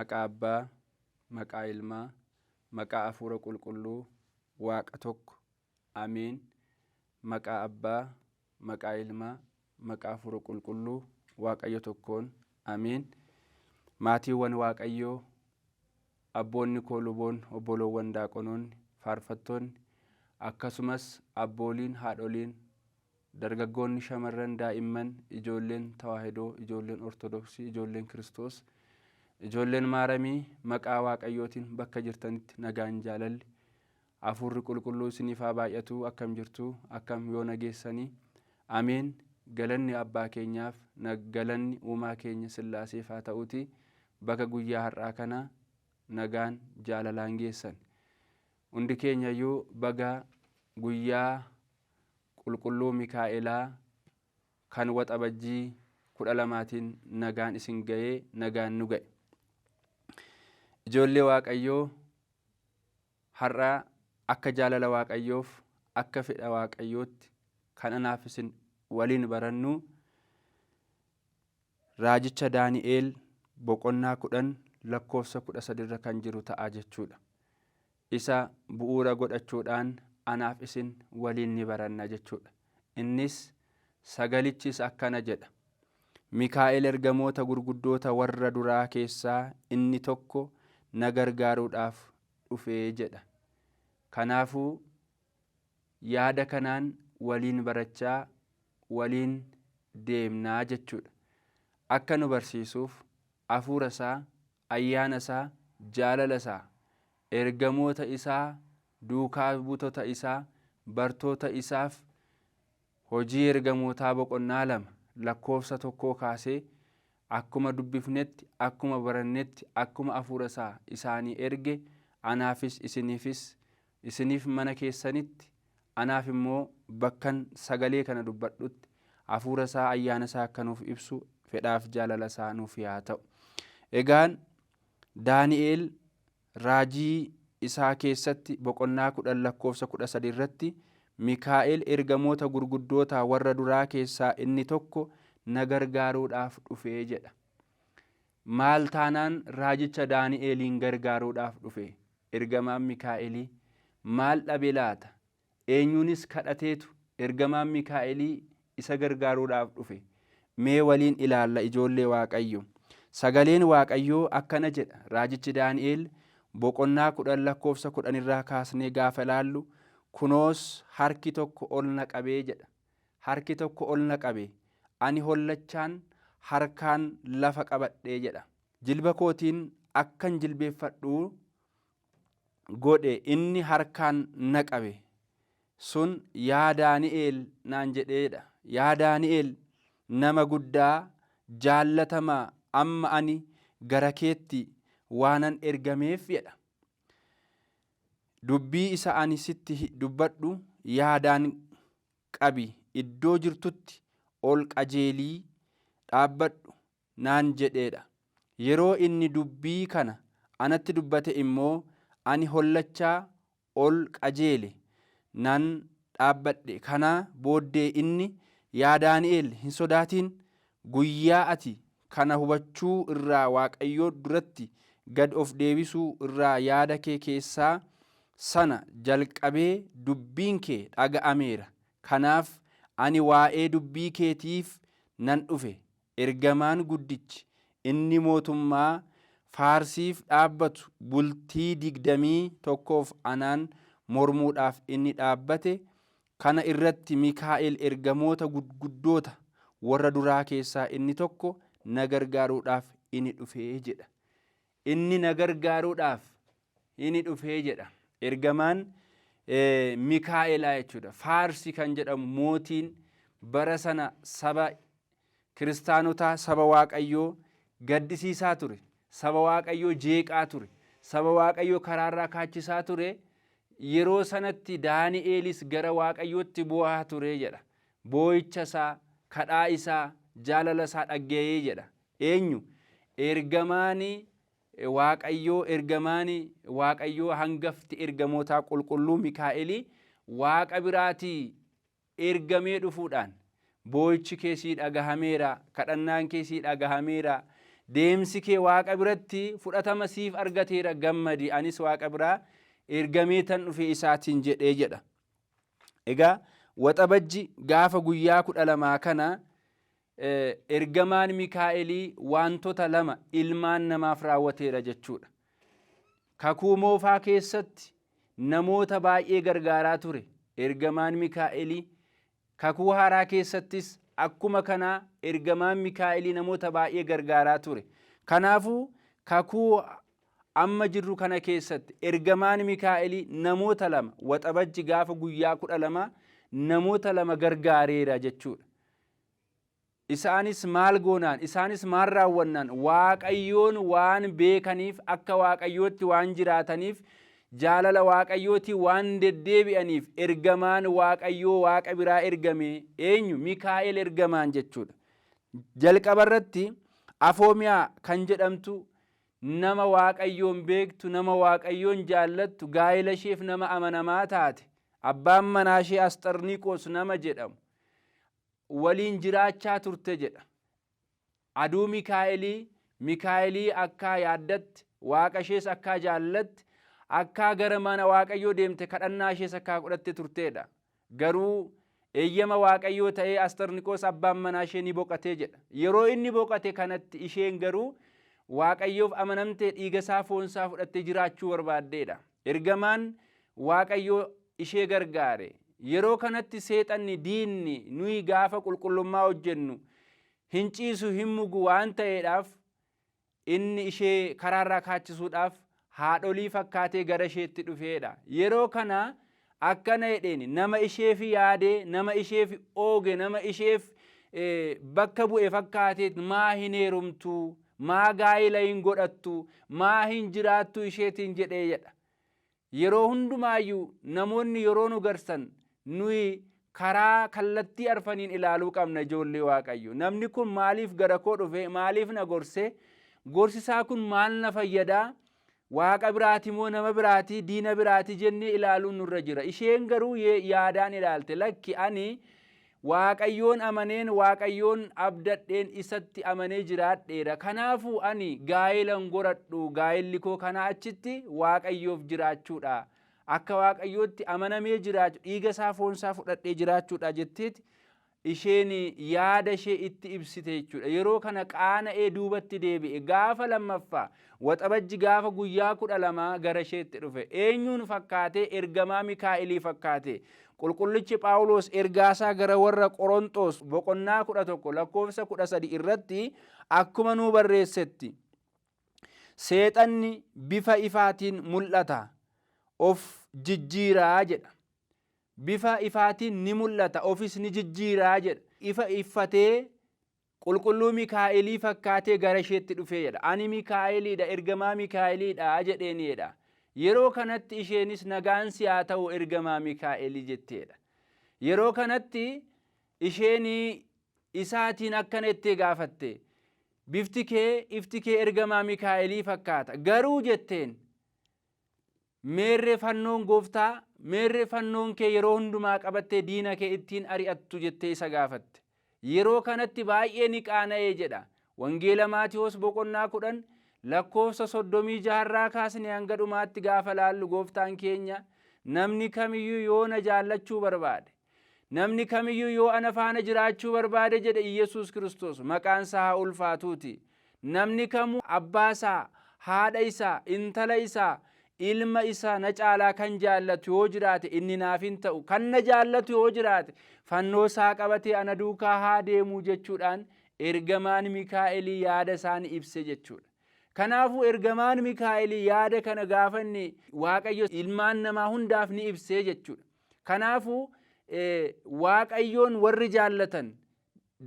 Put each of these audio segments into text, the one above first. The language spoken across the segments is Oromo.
Maqaa Abbaa, maqaa Ilmaa, maqaa Hafuura Qulqulluu, Waaqa tokko. Amiin. Maqaa Abbaa, maqaa Ilmaa, maqaa Hafuura Qulqulluu, Waaqayyo tokkoon. Amiin. Maatiiwwan Waaqayyoo, abboonni koo luboonni, obboloowwan daaqonoonni, faarfattoonni, akkasumas abbooliin, haadholiin, dargaggoonni, shamarran, daa'imman, ijoolleen tawaahidoo, ijoolleen ortodoksii, ijoolleen Kiristoos, ijoolleen maaramii, maqaa Waaqayyootiin bakka jirtanitti nagaan jaalalli Hafuurri Qulqulluu isiniif haa baay'atu. Akkam jirtu? Akkam yoo nageessanii? Amiin. Galanni Abbaa keenyaaf, galanni Uumaa keenya Sillaaseef haa ta'uuti. Bakka guyyaa har'aa kana nagaan jaalalaan geessan. Hundi keenya iyyuu baga guyyaa qulqulluu Mikaa'elaa kan waxabajjii 12tiin nagaan isin ga'ee nagaan nu ga'e. Ijoollee Waaqayyoo har'a akka jaalala Waaqayyoof akka fedha Waaqayyootti kan anaaf isin waliin barannu raajicha Daani'eel boqonnaa 10 lakkoofsa 13 irra kan jiru ta'a jechuudha. Isa bu'uura godhachuudhaan anaaf isin waliin ni baranna jechuudha. Innis sagalichis akkana jedha. Mikaa'el ergamoota gurguddoota warra duraa keessaa inni tokko na gargaaruudhaaf dhufee jedha. Kanaafuu yaada kanaan waliin barachaa waliin deemnaa jechuudha. Akka nu barsiisuuf hafuura isaa, ayyaana isaa, jaalala isaa, ergamoota isaa, duukaa buutota isaa, bartoota isaaf hojii ergamootaa boqonnaa 2 lakkoofsa 1 kaasee akkuma dubbifnetti, akkuma barannetti, akkuma hafuura isaa isaanii erge anaafis isiniif mana keessanitti, anaaf immoo bakkan sagalee kana dubbadhutti hafuura isaa, ayyaana isaa akka nuuf ibsu fedhaaf jaalala isaa nuuf haa ta'u. Egaan Daani'eel raajii isaa keessatti boqonnaa 10 lakkoofsa 13 irratti Mikaa'el ergamoota gurguddoota warra duraa keessaa inni tokko na gargaaruudhaaf dhufee jedha. Maal taanaan raajicha Daani'eeliin gargaaruudhaaf dhufe? Ergamaan Mikaa'elii maal dhabe laata? Eenyuunis kadhateetu ergamaan Mikaa'elii isa gargaaruudhaaf dhufe? Mee waliin ilaalla ijoollee Waaqayyo. Sagaleen Waaqayyoo akkana jedha. Raajichi Daani'eel boqonnaa 10 lakkoofsa 10 irraa kaasnee gaafa ilaallu, kunoos harki tokko ol na qabee jedha. Harki tokko ol na qabe, ani hollachaan harkaan lafa qabadhee jedha. Jilba kootiin akkan jilbeeffadhu godhe inni harkaan na qabe sun yaa Daani'eel naan jedheedha. Yaa Daani'eel nama guddaa jaallatamaa, amma ani gara keetti waanan ergameef jedha. Dubbii isa ani sitti dubbadhu yaadaan qabi, iddoo jirtutti ol qajeelii dhaabbadhu naan jedheedha. Yeroo inni dubbii kana anatti dubbate immoo ani hollachaa ol qajeele nan dhaabbadhe. Kana booddee inni yaa Daani'eel hin sodaatin, guyyaa ati kana hubachuu irraa Waaqayyoo duratti gad of deebisuu irraa yaada kee keessaa sana jalqabee dubbiin kee dhaga'ameera. Kanaaf ani waa'ee dubbii keetiif nan dhufe. Ergamaan guddichi inni mootummaa Faarsiif dhaabbatu bultii 21 anaan mormuudhaaf inni dhaabbate. Kana irratti Mikaa'el ergamoota gurguddoota warra duraa keessaa inni tokko na gargaaruudhaaf inni dhufee jedha. Inni na gargaaruudhaaf inni dhufee jedha. Ergamaan Mikaa'elaa jechuudha. Faarsi kan jedhamu mootiin bara sana saba kiristaanotaa, saba Waaqayyoo gaddisiisaa ture. Saba Waaqayyoo jeeqaa ture. Saba Waaqayyoo karaarraa kaachisaa ture. Yeroo sanatti Daani'eelis gara Waaqayyootti boo'aa ture jedha. Boo'icha isaa, kadhaa isaa, jaalala isaa dhaggeeyee jedha. Eenyu? Ergamaani Waaqayyoo hangafti ergamootaa qulqulluu Mikaa'elii Waaqa biraatii ergamee dhufuudhaan boo'ichi keessii dhagahameera, kadhannaan keessii dhagahameera, deemsi kee waaqa biratti fudhatama siif argateera gammadi anis waaqa biraa ergamee tan dhufe isaatiin jedhee jedha. Egaa waxabajji gaafa guyyaa 12 kana ergamaan Mikaa'elii wantoota 2 ilmaan namaaf raawwateera jechuudha. Kakuu moofaa keessatti namoota baay'ee gargaaraa ture ergamaan Mikaa'elii. Kakuu haaraa keessattis akkuma kanaa ergamaan Mikaa'elii namoota baay'ee gargaaraa ture. Kanaafuu kakuu amma jirru kana keessatti ergamaan Mikaa'elii namoota 2 waxabajji gaafa guyyaa 12 namoota 2 gargaareera jechuudha. Isaanis maal goonaan? Isaanis maal raawwannaan? Waaqayyoon waan beekaniif, akka Waaqayyootti waan jiraataniif, jaalala Waaqayyootii waan deddeebi'aniif ergamaan Waaqayyoo waaqa biraa ergame eenyu? Mikaa'el ergamaan jechuudha. Jalqaba irratti Afoomiyaa kan jedhamtu nama Waaqayyoon beektu, nama Waaqayyoon jaallattu, gaa'ela isheef nama amanamaa taate, abbaan manaa ishee Asxarniqoos nama jedhamu waliin jiraachaa turte jedha. Aduu Mikaa'elii akka yaaddatti, waaqa ishees akka jaallatti, akka gara mana Waaqayyoo deemte kadhannaa ishees akka godhatte turteedha. Garuu eeyyama Waaqayyoo ta'ee Asxarniqoos abbaan manaa ishee ni boqotee jedha. Yeroo inni boqote kanatti isheen garuu Waaqayyoof amanamtee dhiiga isaa foon isaa fudhattee jiraachuu barbaaddeedha. Ergamaan Waaqayyoo ishee gargaare. Yeroo kanatti seexanni diinni nuyi gaafa qulqullummaa hojjennu hin ciisu hin mugu waan ta'eedhaaf inni ishee karaarraa kaachisuudhaaf haadholii fakkaatee gara isheetti dhufeedha. Yeroo kana akkana jedheen nama isheef yaadee, nama isheef ooge, nama isheef bakka bu'e fakkaatee maa hin heerumtu, maa gaa'ela hin godhattu, maa hin jiraattu isheetiin jedhee jedha. Yeroo hundumaayyuu namoonni yeroo nu garsan nuyi karaa kallattii arfaniin ilaaluu qabna ijoollee Waaqayyo. Namni kun maaliif gara koo dhufe? Maaliif na gorse? Gorsisaa kun maal na fayyadaa? Waaqa biraati moo nama biraati, diina biraati jennee ilaaluun nurra jira. Isheen garuu yaadaan ilaalte, lakki ani Waaqayyoon amaneen, Waaqayyoon abdadheen isatti amanee jiraadheera. Kanaafuu ani gaa'elan godhadhu, gaa'elli koo kana achitti Waaqayyoof jiraachuudha. Akka Waaqayyootti amanamee jiraachuu, dhiiga isaa foon isaa fudhadhee jiraachuudha jetteeti isheen yaada ishee itti ibsite jechuudha. Yeroo kana qaana'ee duubatti deebi'e. Gaafa lammaffaa waxabajji gaafa guyyaa 12 gara isheetti dhufe. Eenyuun fakkaate? Ergamaa Mikaa'elii fakkaate. Qulqullichi Phaawulos ergaasaa gara warra Qorontos boqonnaa 11 lakkoofsa 13 irratti akkuma nuu barreessetti seexanni bifa ifaatiin mul'ata, of jijjiiraa jedha. Bifa ifaatiin ni mul'ata, ofis ni jijjiiraa jedha. Ifa iffatee qulqulluu Mikaa'elii fakkaatee gara isheetti dhufee jedha. Ani Mikaa'eliidha, ergamaa Mikaa'eliidha jedheeniidha. Yeroo kanatti isheenis nagaan si haa ta'u ergamaa Mikaa'elii jetteedha. Yeroo kanatti isheen isaatiin akkana jettee gaafatte, ifti kee ergamaa Mikaa'elii fakkaata. Garuu jetteen meerree fannoon Gooftaa, meerree fannoon kee yeroo hundumaa qabattee diina kee ittiin ari'attu jettee isa gaafatte. Yeroo kanatti baay'ee ni qaana'ee jedha. Wangeela Maatiyos boqonnaa 10 lakkoofsa 36 kaasnee hanga dhumaatti gaafa laallu Gooftaan keenya namni kamiyyuu yoo na jaallachuu barbaade, namni kamiyyuu yoo ana faana jiraachuu barbaade jedhe Iyesuus Kiristoos, maqaan isaa haa ulfaatuuti. Namni kamuu abbaa isaa, haadha isaa, intala isaa, ilma isaa na caalaa kan jaallatu yoo jiraate inni naaf hin ta'u. Kan na jaallatu yoo jiraate fannoo isaa qabatee ana duukaa haa deemu jechuudhaan ergamaan Mikaa'elii yaada isaanii ibse jechuudha. Kanaafuu ergamaan Mikaa'elii yaada kana gaafanne Waaqayyo ilmaan namaa hundaaf ni ibsee jechuudha. Kanaafuu Waaqayyoon warri jaallatan,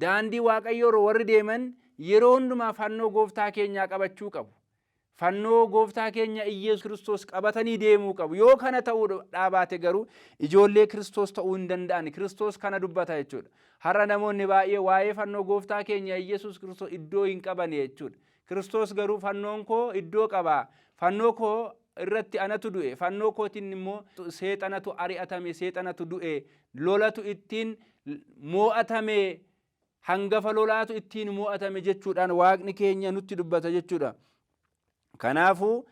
daandii Waaqayyoo warri deeman yeroo hundumaa fannoo Gooftaa keenyaa qabachuu qabu. Fannoo Gooftaa keenya Iyesuus Kiristoos qabatanii deemuu qabu. Yoo kana ta'uu dhaabaate garuu ijoollee Kiristoos ta'uu hin danda'an. Kiristoos kana dubbata jechuudha. Har'a namoonni baay'ee waa'ee fannoo Gooftaa keenya Iyesuus Kiristoos iddoo hin qaban jechuudha. Kiristoos garuu fannoon koo iddoo qaba. Fannoo koo irratti anatu du'e. Fannoo kootiin immoo seexanatu ari'atame, seexanatu du'e. Lolatu ittiin moo'atame. hangafa lolaatu ittiin mo'atame jechuudhaan waaqni keenya nutti dubbata jechuudha. Kanaafuu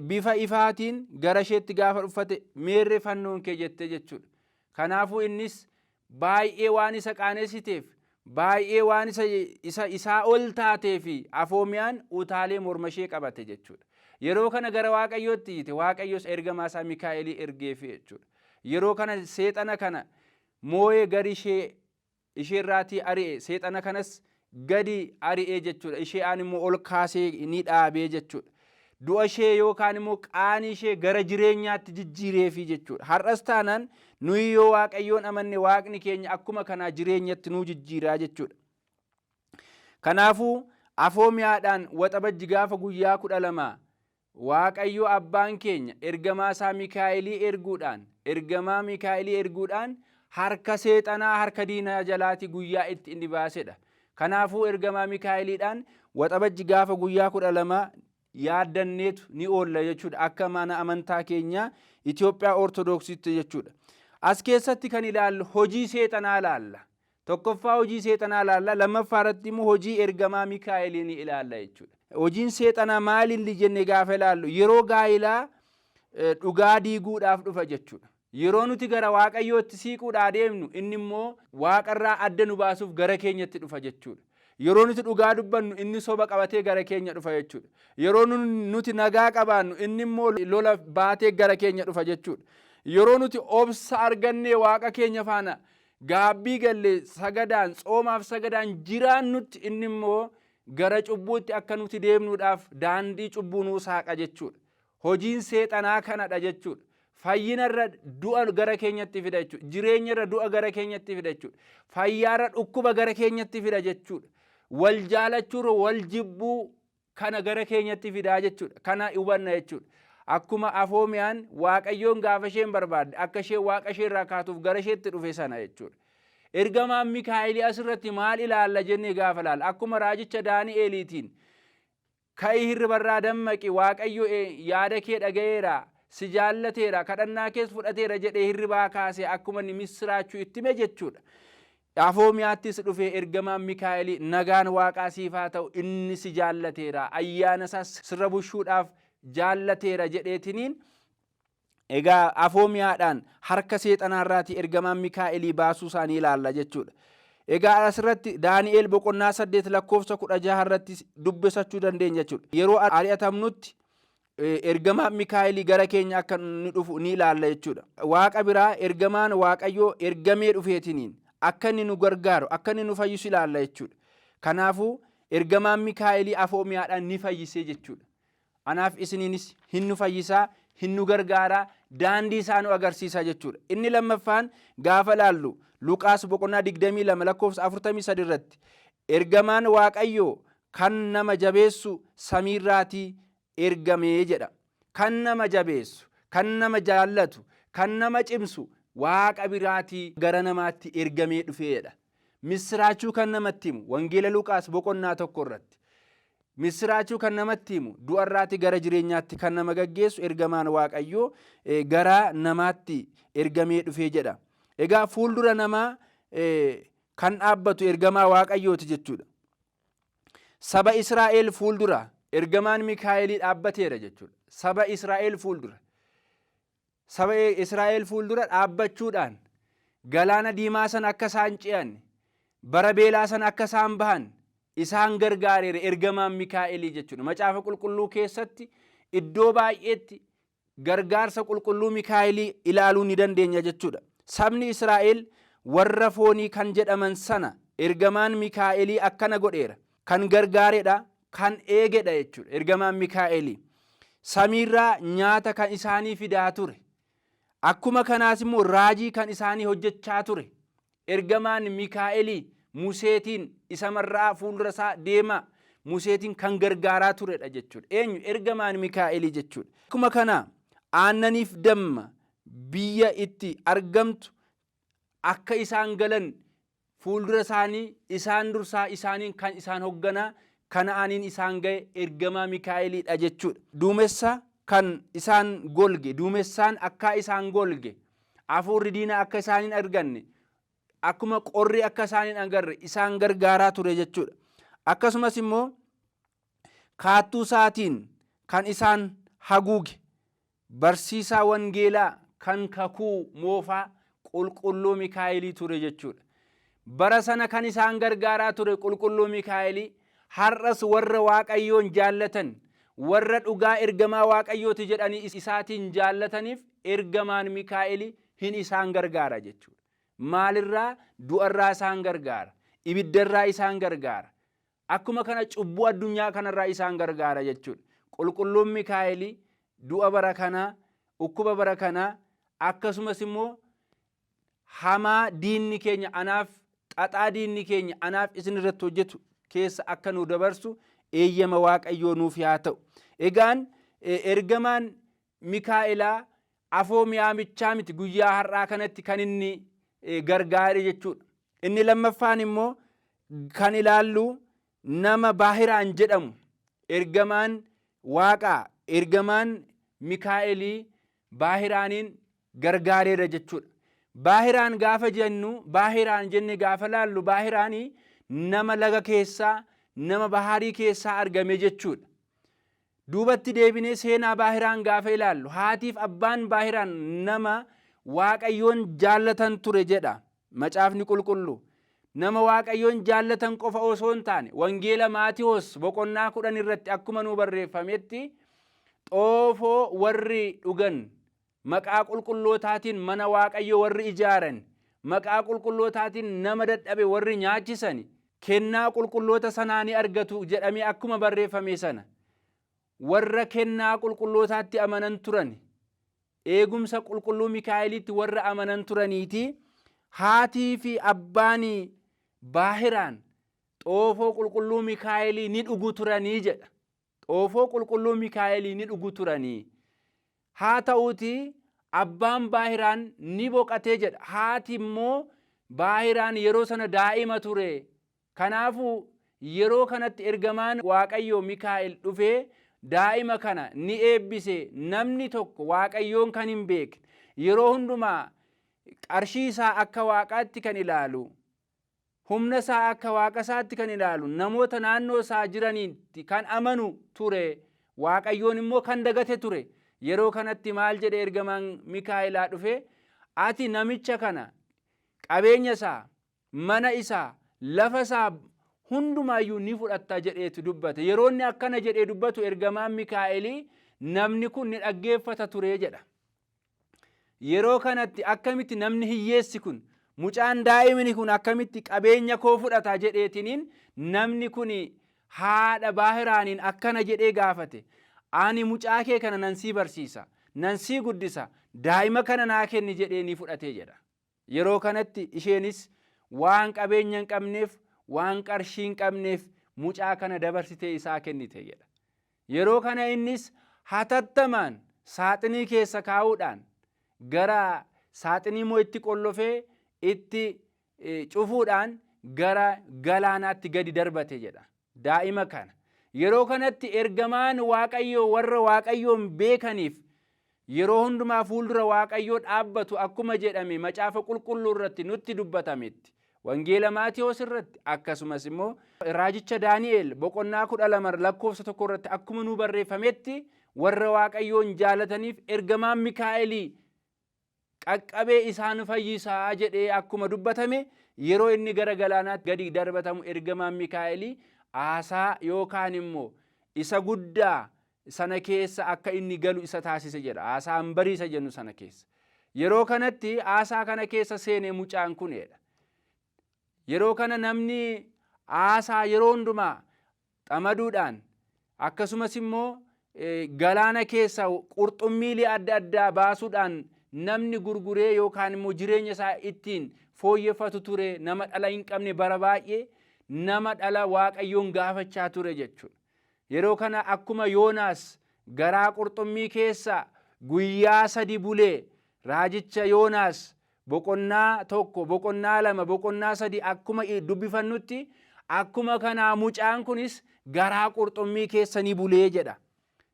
bifa ifaatiin gara isheetti gaafa dhufate meerre fannoon kee jette jechuudha. Kanaafuu innis baay'ee waan isa qaanessiteef baay'ee waan isaa ol taateef Afoomiyaan utaalee morma ishee qabate jechuudha. Yeroo kana gara Waaqayyootti iyyite, Waaqayyos ergamaa isaa Mikaa'elii ergeef jechuudha. Yeroo kana seexana kana moo'ee gadi isheerraatii ari'e, seexana kanas gadi ari'ee jechuudha. Isheen immoo ol kaasee ni dhaabee jechuudha. Du'a ishee yookaan immoo qaanii ishee gara jireenyaatti jijjiireefi jechuudha. Har'as taanaan nuyi yoo Waaqayyoon amanne Waaqni keenya akkuma kanaa jireenyatti nu jijjiiraa jechuudha. Kanaafuu Afoomiyaadhaan waxabajji gaafa guyyaa 12 Waaqayyo abbaan keenya ergamaa isaa Mikaa'elii erguudhaan harka seexanaa harka diinaa jalaati guyyaa itti inni baasedha. Kanaafuu ergamaa Mikaa'eliidhaan waxabajji gaafa guyyaa 12 yaaddanneetu ni oolla jechuudha. Akka mana amantaa keenya Itoophiyaa Ortodoksiitti jechuudha. As keessatti kan ilaallu hojii seexanaa ilaalla. Tokkoffaa hojii seexanaa ilaalla, lammaffaa irratti immoo hojii ergamaa Mikaa'elii ni ilaalla jechuudha. Hojiin seexanaa maaliin jenne gaafa ilaallu yeroo gaa'ilaa dhugaa diiguudhaaf dhufa jechuudha. Yeroo nuti gara Waaqayyootti siiquudhaa deemnu inni immoo Waaqarraa adda nu baasuuf gara keenyatti dhufa jechuudha. Yeroo nuti dhugaa dubbannu inni soba qabatee gara keenya dhufa jechuudha. Yeroo nuti nagaa qabaannu inni immoo lola baatee gara keenya dhufa jechuudha. Yeroo nuti obsa argannee Waaqa keenya faana gaabbii gallee sagadaan tsoomaaf sagadaan jiraannutti inni immoo gara cubbuutti akka nuti deemnuudhaaf daandii cubbuu nuu saaqa jechuudha. Hojiin seexanaa kanadha jechuudha. Fayyinarra du'a gara keenyatti fida jechuudha. Jireenyarra du'a gara keenyatti fida jechuudha. Fayyaarra dhukkuba gara keenyatti fida jechuudha. Wal jaalachuurra wal jibbuu kana gara keenyatti fidaa jechuudha. Kana hubanna jechuudha. Akkuma Afoomiyaan Waaqayyoon gaafa isheen barbaadde akka isheen Waaqa isheerraa kaatuuf gara isheetti dhufe sana jechuudha. Ergamaan Mikaa'elii asirratti maal ilaalla jennee gaafa ilaalla. Akkuma raajicha Daani'eeliitiin ka'ii hirribarraa dammaqi Waaqayyo yaada kee dhaga'eera, si jaallateera, kadhannaa kees fudhateera jedhee hirribaa kaasee akkuma inni misiraachuu itti hime jechuudha. Afoomiyaattis dhufee ergamaan Mikaa'elii nagaan Waaqaa siif haa ta'u inni si jaallateera, ayyaana isaas sirra bushuudhaaf jaallateera jedheetiniin egaa Afoomiyaadhaan harka seexanaarraatii ergamaan Mikaa'elii baasuu isaanii ilaalla jechuudha. Egaa asirratti Daani'el boqonnaa 8 lakkoofsa 16 irratti dubbisachuu dandeenya jechuudha. Yeroo ari'atamnutti ergamaan Mikaa'elii gara keenya akka inni dhufu ni ilaalla jechuudha. Waaqa biraa ergamaan Waaqayyoo ergamee dhufeetiniin akka inni nu gargaaru akka inni nu fayyisu ilaalla jechuudha. Kanaafuu ergamaan Mikaa'elii Afoomiyaadhaan ni fayyisee jechuudha. Anaaf isiniinis hin nu fayyisaa, hin nu gargaaraa, daandii isaa nu agarsiisa jechuudha. Inni lammaffaan gaafa ilaallu Luqaas boqonnaa 22 lakkoofsa 43 irratti ergamaan Waaqayyoo kan nama jabeessu samiirraatii ergamee jedha. Kan nama jabeessu, kan nama jaallatu, kan nama cimsu Waaqa biraatii gara namaatti ergamee dhufeedha. Misiraachuu kan namatti himu wangeela Luqaas boqonnaa 1 irratti. Misiraachuu kan namatti himu du'arraatii gara jireenyaatti kan nama gaggeessu ergamaan Waaqayyoo gara namaatti ergamee dhufee jedha. Egaa fuuldura namaa kan dhaabbatu ergamaa Waaqayyooti jechuudha. Saba Israa'el fuuldura ergamaan Mikaa'elii dhaabbateera jechuudha. Saba Israa'el fuuldura. Saba Israa'el fuuldura dhaabbachuudhaan galaana diimaa sana akka isaan ce'an, bara beelaa sana akka isaan bahan isaan gargaareera ergamaan Mikaa'elii jechuudha. Macaafa qulqulluu keessatti iddoo baay'eetti gargaarsa qulqulluu Mikaa'elii ilaaluu ni dandeenya jechuudha. Sabni Israa'el warra foonii kan jedhaman sana ergamaan Mikaa'elii akkana godheera. Kan gargaaredha, kan eegedha jechuudha. Ergamaan Mikaa'elii samiirraa nyaata kan isaanii fidaa ture. Akkuma kanaas immoo raajii kan isaanii hojjechaa ture. Ergamaan Mikaa'elii Museetiin isa marraa fuuldura isaa deema Museetiin kan gargaaraa turedha jechuudha. Eenyu? Ergamaan Mikaa'elii jechuudha. Akkuma kana aannaniif damma biyya itti argamtu akka isaan galan fuuldura isaanii isaan dursaa isaaniin kan isaan hoogganaa Kana'aaniin isaan ga'e ergamaa Mikaa'eliidha jechuudha. Duumessa kan isaan golge, duumessaan akka isaan golge, hafuurri diinaa akka isaan hin arganne akkuma qorri akka isaan hin agarre isaan gargaaraa ture jechuudha. Akkasumas immoo kaattuu isaatiin kan isaan haguuge barsiisaa wangeelaa kan kakuu moofaa qulqulluu Mikaa'elii ture jechuudha. Bara sana kan isaan gargaaraa ture qulqulluu Mikaa'elii har'as warra Waaqayyoon jaallatan warra dhugaa ergamaa Waaqayyooti jedhanii isaatiin jaallataniif ergamaan Mikaa'elii hin isaan gargaara jechuudha. Maalirraa? Du'arraa isaan gargaara, ibiddarraa isaan gargaara, akkuma kana cubbuu addunyaa kanarraa isaan gargaara jechuudha. Qulqulluun Mikaa'elii du'a bara kanaa, ukkuba bara kanaa, akkasumas immoo hamaa diinni keenya anaaf, xaxaa diinni keenya anaaf isin irratti hojjetu keessa akka nu dabarsu eeyyama Waaqayyoo nuuf haa ta'u. Egaan ergamaan Mikaa'elaa afoo mi'aamichaa miti guyyaa har'aa kanatti kan inni gargaare jechuudha. Inni lammaffaan immoo kan ilaallu nama Baahiraan jedhamu ergamaan Waaqaa, ergamaan Mikaa'elii Baahiraaniin gargaareera jechuudha. Baahiraan gaafa jennu, Baahiraan jenne gaafa laallu, Baahiraanii nama laga keessaa, nama baharii keessaa argame jechuudha. Duubatti deebinee seenaa Baahiraan gaafa ilaallu, haatiif abbaan Baahiraan nama Waaqayyoon jaallatan ture jedha Macaafni Qulqulluu. Nama Waaqayyoon jaallatan qofa osoo hin taane wangeela Maatiyoos boqonnaa 10 irratti akkuma nu barreeffametti xoofoo warri dhugan, maqaa qulqullootaatiin mana Waaqayyoo warri ijaaran, maqaa qulqullootaatiin nama dadhabe warri nyaachisan kennaa qulqulloota sanaa ni argatu jedhamee akkuma barreeffame sana warra kennaa qulqullootaatti amanan turan, eegumsa qulqulluu Mikaa'eliitti warra amanan turaniiti. Haatii fi abbaan Baahiraan xoofoo qulqulluu Mikaa'elii ni dhugu turanii jedha. Xoofoo qulqulluu Mikaa'elii ni dhugu turanii. Haa ta'uuti abbaan Baahiraan ni boqatee jedha. Haati immoo Baahiraan yeroo sana daa'ima ture. Kanaafuu yeroo kanatti ergamaan Waaqayyoo Mikaa'el dhufee daa'ima kana ni eebbise. Namni tokko Waaqayyoon kan hin beekne yeroo hundumaa qarshii isaa akka Waaqaatti kan ilaalu, humna isaa akka Waaqa isaatti kan ilaalu, namoota naannoo isaa jiraniitti kan amanu ture. Waaqayyoon immoo kan dagate ture. Yeroo kanatti maal jedhe ergamaan Mikaa'elaa dhufe, ati namicha kana qabeenya isaa, mana isaa, lafa isaa hundumaayyuu ni fudhatta jedheetu dubbate. Yeroo inni akkana jedhee dubbatu ergamaan Mikaa'elii namni kun ni dhaggeeffata ture jedha. Yeroo kanatti akkamitti namni hiyyeessi kun, mucaan daa'imni kun akkamitti qabeenya koo fudhata jedheetiniin namni kun haadha Baahiraaniin akkana jedhee gaafate. Ani mucaa kee kana nan sii barsiisa, nan sii guddisa, daa'ima kana naa kenni jedhee ni fudhatee jedha. Yeroo kanatti isheenis waan qabeenya hin qabneef, waan qarshii hin qabneef mucaa kana dabarsitee isaa kennite jedha. Yeroo kana innis hatattamaan saaxinii keessa kaa'uudhaan gara saaxinii immoo itti qollofee itti cufuudhaan gara galaanaatti gadi darbate jedha daa'ima kana. Yeroo kanatti ergamaan Waaqayyoo warra Waaqayyoon beekaniif yeroo hundumaa fuuldura Waaqayyoo dhaabbatu akkuma jedhame macaafa qulqulluu irratti nutti dubbatametti, wangeela Maatiyoos irratti, akkasumas immoo raajicha Daani'el boqonnaa 12 lakkoofsa 1 irratti akkuma nu barreeffametti warra Waaqayyoon jaalataniif ergamaan Mikaa'elii qaqqabee isaan fayyisaa jedhee akkuma dubbatame yeroo inni gara galaanaatti gadi darbatamu ergamaan Mikaa'elii aasaa yookaan immoo isa guddaa sana keessa akka inni galu isa taasise jedha. Aasaa hanbariisa jennu sana keessa. Yeroo kanatti aasaa kana keessa seenee mucaan kunedha. Yeroo kana namni aasaa yeroo hundumaa xamaduudhaan akkasumas immoo galaana keessa qurxummiilee adda addaa baasuudhaan namni gurguree yookaan immoo jireenya isaa ittiin fooyyeffatu ture. Nama dhala hin qabne bara baay'ee nama dhala Waaqayyoon gaafachaa ture jechuudha. Yeroo kana akkuma Yoonaas garaa qurxummii keessa guyyaa 3 bulee raajicha Yoonaas boqonnaa 1, boqonnaa 2, boqonnaa 3 akkuma dubbifannutti akkuma kanaa mucaan kunis garaa qurxummii keessa ni bulee jedha.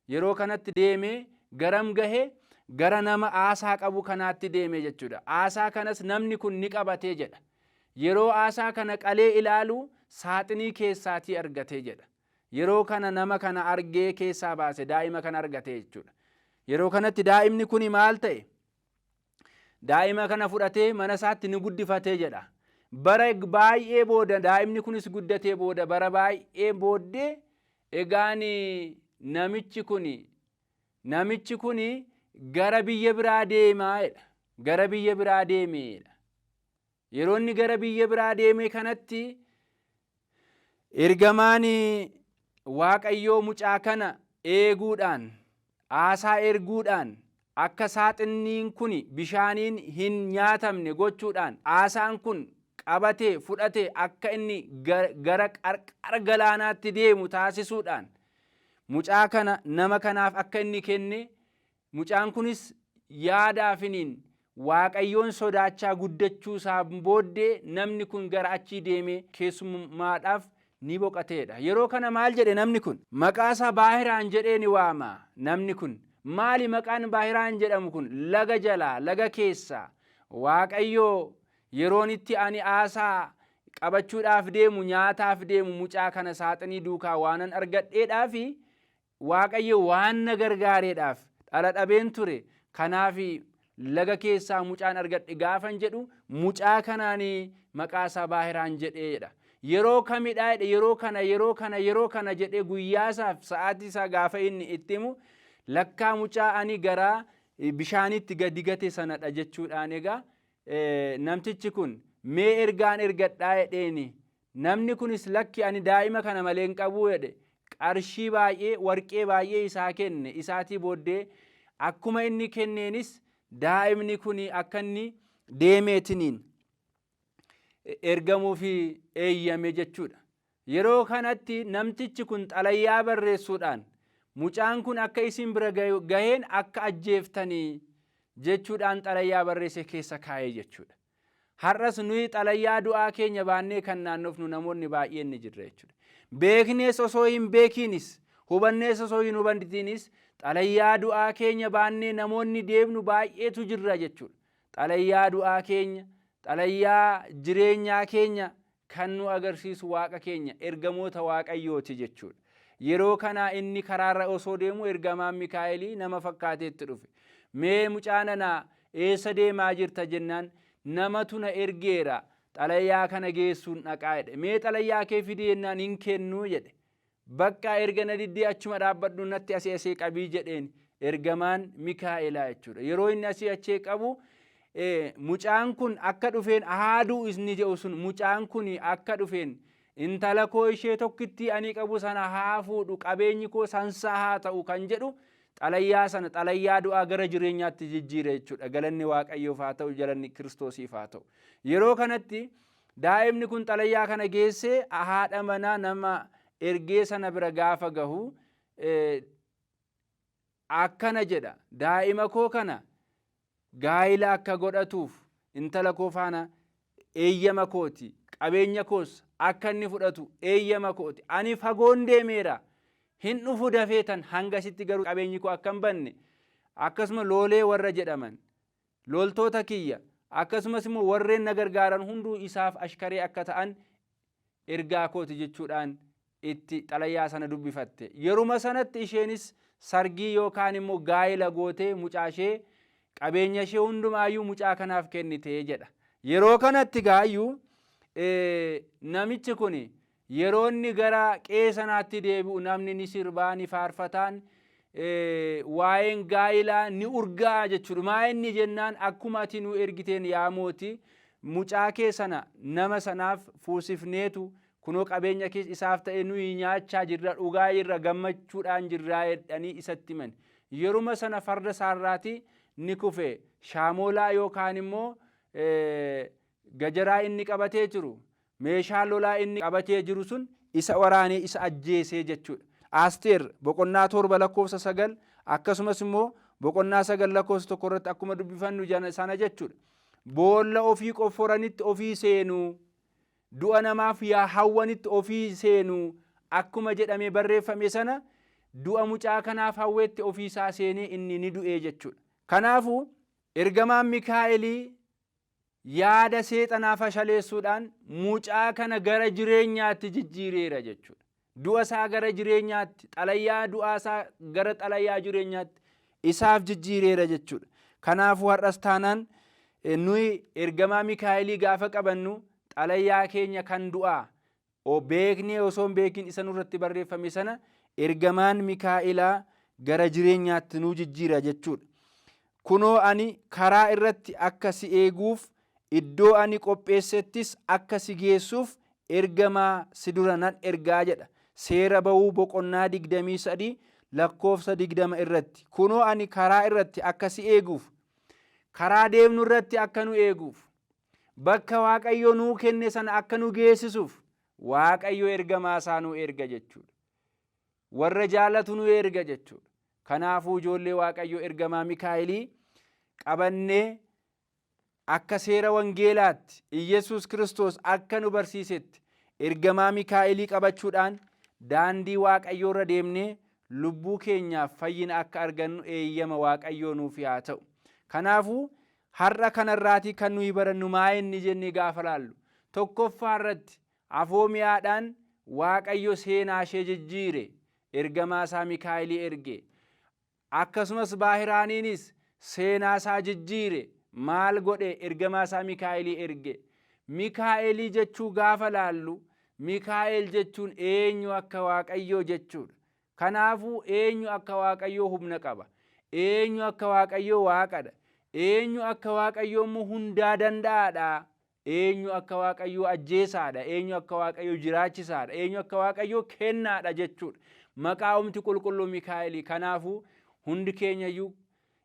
Yeroo kanatti deemee garam gahee gara nama aasaa qabu kanaatti deeme jechuudha. Aasaa kanas namni kun ni qabatee jedha. yeroo aasaa kana qalee ilaalu saaxinii keessaatii argatee jedha. Yeroo kana nama kana argee keessaa baase, daa'ima kana argatee jechuudha. Yeroo kanatti daa'imni kun maal ta'e? Daa'ima kana fudhatee mana isaatti ni guddifatee jedha. Bara baay'ee booda daa'imni kunis guddatee booda bara baay'ee booddee egaan namichi kun gara biyya biraa deemaadha. Gara biyya biraa deemeedha. Yeroo inni gara biyya biraa deeme kanatti ergamaan Waaqayyoo mucaa kana eeguudhaan, aasaa erguudhaan, akka saaxinniin kun bishaaniin hin nyaatamne gochuudhaan, aasaan kun qabatee fudhatee akka inni gara qarqara galaanaatti deemu taasisuudhaan mucaa kana nama kanaaf akka inni kenne, mucaan kunis yaadaafiniin Waaqayyoon sodaachaa guddachuu isaa booddee namni kun gara achii deemee keessummaadhaaf ni boqateedha. Yeroo kana maal jedhe namni kun? Maqaa isaa Baahiraan jedhee ni waama. Namni kun maali maqaan Baahiraan jedhamu kun? Laga jalaa, laga keessaa Waaqayyoo yeroon itti ani aasaa qabachuudhaaf deemu, nyaataaf deemu mucaa kana saaxinii duukaa waanan argadheedhaafi Waaqayyo waan na gargaareedhaaf dhala dhabeen ture. Kanaaf laga keessaa mucaan argadhe gaafan jedhu mucaa kanaan maqaa isaa Baahiraan jedheedha. Yeroo kamidha? Yeroo kana jedhee guyyaasaaf sa'aatii isaa gaafa inni itti himu lakkaa mucaa ani gara bishaanitti gadi gate sanadha jechuudhaan egaa namtichi kun mee ergaan ergadhaa jedheeni. Namni kunis lakki ani daa'ima kana malee hin qabu jedhe. Qarshii baay'ee, warqee baay'ee isaa kenne. Isaatii booddee akkuma inni kenneenis daa'imni kun akka inni deemeetiniin ergamuufi eeyyame jechuudha. Yeroo kanatti namtichi kun xalayyaa barreessuudhaan mucaan kun akka isin bira gaheen akka ajjeeftanii jechuudhaan xalayyaa barreesse keessa kaa'ee jechuudha. Har'as nuyi xalayyaa du'aa keenya baannee kan naannofnu namoonni baay'een ni jirra jechuudha. Beeknees osoo hin beekiinis, hubannees osoo hin hubannitiinis xalayyaa du'aa keenya baannee namoonni deemnu baay'eetu jirra jechuudha. Xalayyaa du'aa keenya, xalayyaa jireenyaa keenya kan nu agarsiisu Waaqa keenya, ergamoota Waaqayyooti jechuudha. Yeroo kana inni karaarra osoo deemu ergamaan Mikaa'elii nama fakkaateetti dhufe. Mee mucaa nanaa eessa deemaa jirta jennaan, namatu na ergeera xalayyaa kana geessuun dhaqaa jedhe. Mee xalayyaa kee fidi jennaan hin kennuu jedhe. Bakka erga na diddee achuma dhaabbadhu natti asii qabii jedheen ergamaan Mikaa'elaa jechuudha. Yeroo inni asii achee qabu mucaan kun akka dhufeen haaduu isni jedhu sun mucaan kun akka dhufeen intala koo ishee tokkitti ani qabu sana haa fuudhu, qabeenyi koo sansaa haa ta'u kan jedhu xalayyaa sana xalayyaa du'aa gara jireenyaatti jijjiire jechuudha. Galanni Waaqayyoof haa ta'u, galanni Kiristoosiif haa ta'u. Yeroo kanatti daa'imni kun xalayyaa kana geessee haadha manaa nama ergee sana bira gaafa gahu akkana jedha, daa'ima koo kana gaa'ila akka godhatuuf intala koo faana eeyyama kooti, qabeenya koos akka inni fudhatu eeyyama kooti. Ani fagoon deemeera, hin dhufu dafeetan hangasitti garuu qabeenyi koo akka hin banne, akkasuma loolee warra jedhaman loltoota kiyya, akkasumas immoo warreen na gargaaran hunduu isaaf ashkaree akka ta'an ergaa kooti jechuudhaan itti xalayyaa sana dubbifatte. Yeruma sanatti isheenis sargii yookaan immoo gaa'ila gootee mucaa ishee qabeenya ishee hundumaayyuu mucaa kanaaf kennite jedha. Yeroo kanatti gaayyuu namichi kun yeroo inni gara qe'ee sanaatti deebi'u namni ni sirbaa ni faarfataan waa'een gaa'ilaa ni urgaa jechuudha. Maa inni jennaan akkuma ati nu ergiteen yaa mootii mucaa kee sana nama sanaaf fuusifneetu kunoo qabeenya kees isaaf ta'e nuyi nyaachaa jirra, dhugaa jirra, gammachuudhaan jirraa jedhanii isatti himan. Yeruma sana farda saarraati ni kufe shaamoolaa yookaan immoo gajaraa inni qabatee jiru, meeshaa lolaa inni qabatee jiru sun isa waraanee isa ajjeesee jechuudha. Aasteer boqonnaa 7 lakkoofsa 9 akkasumas immoo boqonnaa 9 lakkoofsa 1 irratti akkuma dubbifannu sana jechuudha. Boolla ofii qofforanitti ofii seenuu, du'a namaaf yaa hawwanitti ofii seenuu akkuma jedhamee barreeffame sana du'a mucaa kanaaf hawweetti ofiisaa seenee inni ni du'ee jechuudha. Kanaafuu ergamaan Mikaa'elii yaada seexanaa fashaleessuudhaan mucaa kana gara jireenyaatti jijjiireera jechuudha. Du'a isaa gara jireenyaatti, xalayyaa du'aa isaa gara xalayyaa jireenyaatti isaaf jijjiireera jechuudha. Kanaafuu har'as taanaan nuyi ergamaa Mikaa'elii gaafa qabannu xalayyaa keenya kan du'aa beeknee osoo hin beekin isa nurratti barreeffame sana ergamaan Mikaa'elaa gara jireenyaatti nu jijjiira jechuudha. Kunoo ani karaa irratti akka si eeguuf, iddoo ani qopheessettis akka si geessuuf ergamaa si dura nan ergaa jedha. Seera ba'uu boqonnaa 23 lakkoofsa 20 irratti. Kunoo ani karaa irratti akka si eeguuf, karaa deemnu irratti akka nu eeguuf, bakka Waaqayyo nuu kenne sana akka nu geessisuuf Waaqayyo ergamaa isaa nu erga jechuudha. Warra jaalatu nu erga jechuudha. Kanaafuu ijoollee Waaqayyo ergamaa Mikaa'elii qabannee akka seera wangeelaatti Iyesuus Kiristoos akka nu barsiisetti ergamaa Mikaa'elii qabachuudhaan daandii Waaqayyoo irra deemnee lubbuu keenyaaf fayyina akka argannu eeyyama Waaqayyoo nuuf haa ta'u. Kanaafuu har'a kanarraatii kan nuyi barannu maa inni jennee gaafa laallu, tokkoffaa irratti Afoomiyaadhaan Waaqayyo seenaa ishee jijjiire, ergamaa isaa Mikaa'elii erge. Akkasumas Baahiraaniinis seenaa isaa jijjiire, maal godhe? Ergamaa isaa Mikaa'elii erge. Mikaa'elii jechuu gaafa laallu, Mikaa'el jechuun eenyu akka Waaqayyoo jechuudha. Kanaafuu eenyu akka Waaqayyoo humna qaba, eenyu akka Waaqayyoo Waaqadha, eenyu akka Waaqayyoo immoo hundaa danda'aadha, eenyu akka Waaqayyoo ajjeesaadha, eenyu akka Waaqayyoo jiraachisaadha, eenyu akka Waaqayyoo kennaadha jechuudha. Maqaa humti qulqulluu Mikaa'elii. Kanaafuu hundi keenyayyuu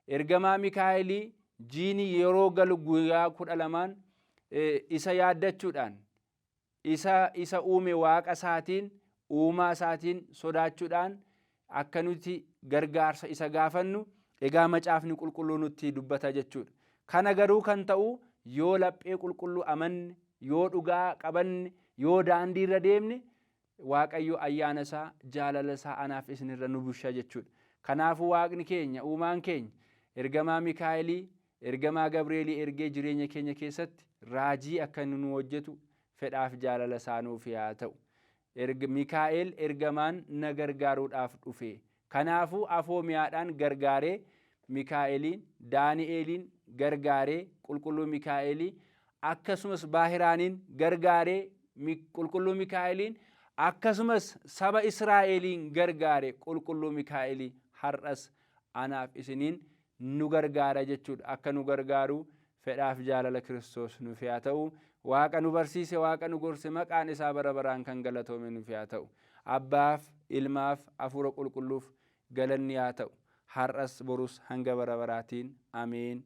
ergamaa Mikaa'elii jiini yeroo galu guyyaa 12 isa yaaddachuudhaan, isa uume Waaqa isaatiin, uumaa isaatiin sodaachuudhaan akka nuti gargaarsa isa gaafannu egaa macaafni qulqulluu nutti dubbata jechuudha. Kana garuu kan ta'u yoo laphee qulqulluu amanne, yoo dhugaa qabanne, yoo daandii irra deemne Waaqayyo ayyaana isaa, jaalala isaa anaaf isinirra nu busha jechuudha. Kanaafuu Waaqni keenya, uumaan keenya ergamaa Mikaa'elii, ergamaa Gabreelii ergee jireenya keenya keessatti raajii akka nu hojjetu fedhaaf jaalala isaa nuuf haa ta'u. Mikaa'el ergamaan na gargaaruudhaaf dhufe. Kanaafuu Afoomiyaadhaan gargaaree Mikaa'eliin, Daani'eliin gargaaree qulqulluu Mikaa'elii, akkasumas Baahiraaniin gargaaree qulqulluu Mikaa'eliin, akkasumas saba Israa'eliin gargaare qulqulluu Mikaa'elii har'as anaaf isiniin nu gargaara jechuudha. Akka nu gargaaru fedhaaf jaalala Kiristoos nuuf haa ta'u. Waaqa nu barsiise, Waaqa nu gorse, maqaan isaa bara baraan kan galatoome nuuf haa ta'u. Abbaaf, Ilmaaf, Hafuura Qulqulluuf galanni haa ta'u. Har'as borus hanga bara baraatiin. Ameen.